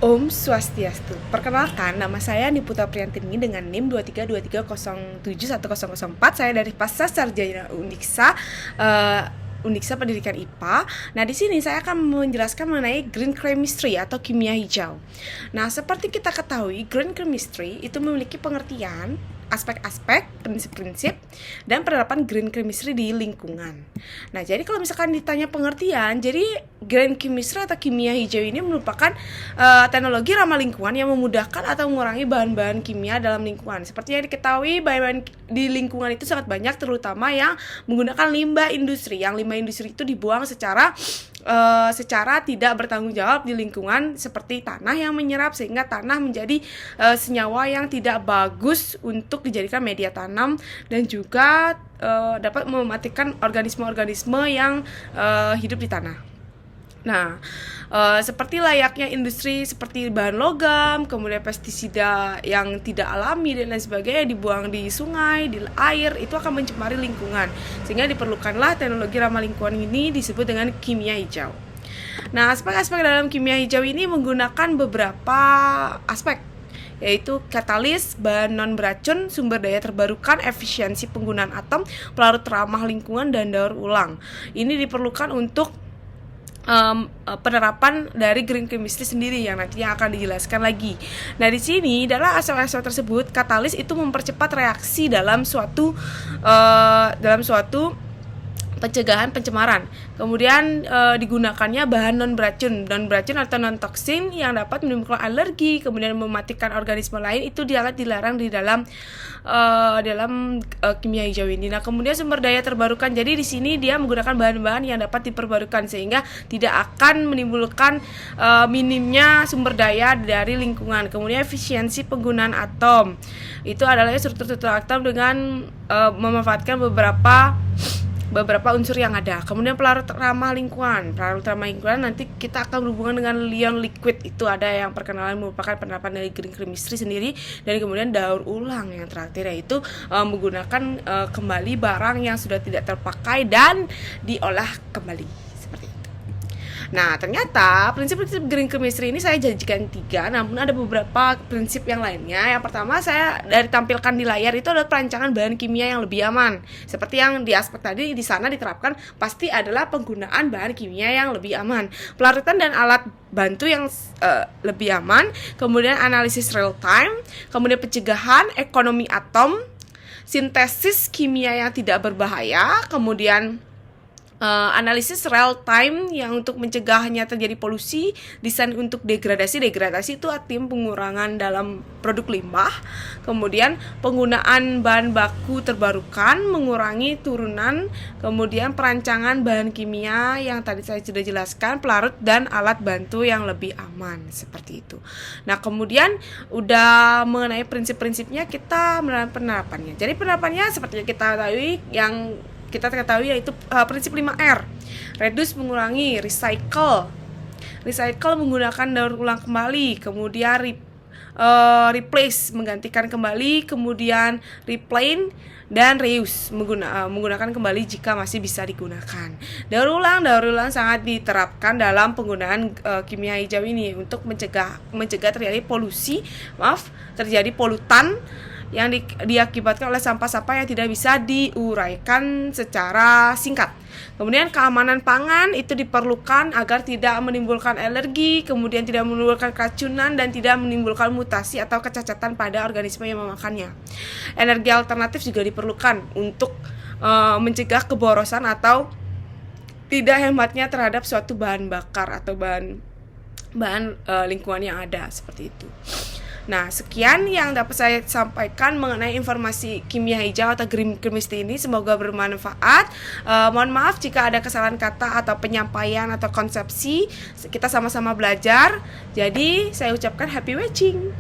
Om Swastiastu. Perkenalkan, nama saya Niputa Priantini dengan NIM 2323071004. Saya dari Pasca Sarjana Uniksa Pendidikan IPA. Nah, di sini saya akan menjelaskan mengenai green chemistry atau kimia hijau. Nah, seperti kita ketahui, green chemistry itu memiliki pengertian aspek-aspek, prinsip-prinsip, dan penerapan green chemistry di lingkungan. Nah, jadi kalau misalkan ditanya pengertian, jadi green chemistry atau kimia hijau ini merupakan teknologi ramah lingkungan yang memudahkan atau mengurangi bahan-bahan kimia dalam lingkungan. Seperti yang diketahui, bahan-bahan di lingkungan itu sangat banyak, terutama yang menggunakan limbah industri. Yang limbah industri itu dibuang secara tidak bertanggung jawab di lingkungan, seperti tanah yang menyerap sehingga tanah menjadi senyawa yang tidak bagus untuk dijadikan media tanam, dan juga dapat mematikan organisme-organisme yang hidup di tanah. Nah, seperti layaknya industri seperti bahan logam, kemudian pestisida yang tidak alami dan lain sebagainya dibuang di sungai, di air, itu akan mencemari lingkungan. Sehingga diperlukanlah teknologi ramah lingkungan ini disebut dengan kimia hijau. Nah, aspek-aspek dalam kimia hijau ini menggunakan beberapa aspek, yaitu katalis, bahan non beracun, sumber daya terbarukan, efisiensi penggunaan atom, pelarut ramah lingkungan, dan daur ulang. Ini diperlukan untuk penerapan dari green chemistry sendiri yang nantinya akan dijelaskan lagi. Nah, di sini dalam aspek-aspek tersebut, katalis itu mempercepat reaksi dalam suatu pencegahan pencemaran. Kemudian digunakannya bahan non beracun atau non toksin yang dapat menimbulkan alergi, kemudian mematikan organisme lain, itu dilarang di dalam kimia hijau ini. Nah, kemudian sumber daya terbarukan. Jadi di sini dia menggunakan bahan-bahan yang dapat diperbarukan sehingga tidak akan menimbulkan minimnya sumber daya dari lingkungan. Kemudian efisiensi penggunaan atom. Itu adalah struktur atom dengan memanfaatkan beberapa unsur yang ada. Kemudian pelarut ramah lingkungan nanti kita akan berhubungan dengan ion liquid. Itu ada yang perkenalan merupakan penerapan dari green chemistry sendiri. Dan kemudian daur ulang yang terakhir, yaitu menggunakan kembali barang yang sudah tidak terpakai dan diolah kembali. Nah, ternyata prinsip-prinsip green chemistry ini saya janjikan 3, namun ada beberapa prinsip yang lainnya. Yang pertama, saya dari tampilkan di layar itu adalah perancangan bahan kimia yang lebih aman. Seperti yang di aspek tadi, di sana diterapkan pasti adalah penggunaan bahan kimia yang lebih aman, pelarutan dan alat bantu yang lebih aman, kemudian analisis real time, kemudian pencegahan, ekonomi atom, sintesis kimia yang tidak berbahaya, kemudian analisis real time yang untuk mencegahnya terjadi polusi, desain untuk degradasi itu artinya pengurangan dalam produk limbah, kemudian penggunaan bahan baku terbarukan, mengurangi turunan, kemudian perancangan bahan kimia yang tadi saya sudah jelaskan, pelarut dan alat bantu yang lebih aman, seperti itu. Nah, kemudian udah mengenai prinsip-prinsipnya, kita melakukan penerapannya. Jadi penerapannya seperti yang kita ketahui yaitu prinsip 5R. Reduce mengurangi, recycle menggunakan daur ulang kembali, kemudian replace menggantikan kembali, kemudian replane dan reuse menggunakan kembali jika masih bisa digunakan. Daur ulang sangat diterapkan dalam penggunaan kimia hijau ini untuk mencegah terjadi polutan yang diakibatkan oleh sampah-sampah yang tidak bisa diuraikan secara singkat. Kemudian keamanan pangan itu diperlukan agar tidak menimbulkan alergi, kemudian tidak menimbulkan keracunan dan tidak menimbulkan mutasi atau kecacatan pada organisme yang memakannya. Energi alternatif juga diperlukan untuk mencegah keborosan atau tidak hematnya terhadap suatu bahan bakar atau bahan lingkungan yang ada, seperti itu. Nah, sekian yang dapat saya sampaikan mengenai informasi kimia hijau atau green chemistry ini. Semoga bermanfaat. Mohon maaf jika ada kesalahan kata atau penyampaian atau konsepsi. Kita sama-sama belajar. Jadi, saya ucapkan happy watching.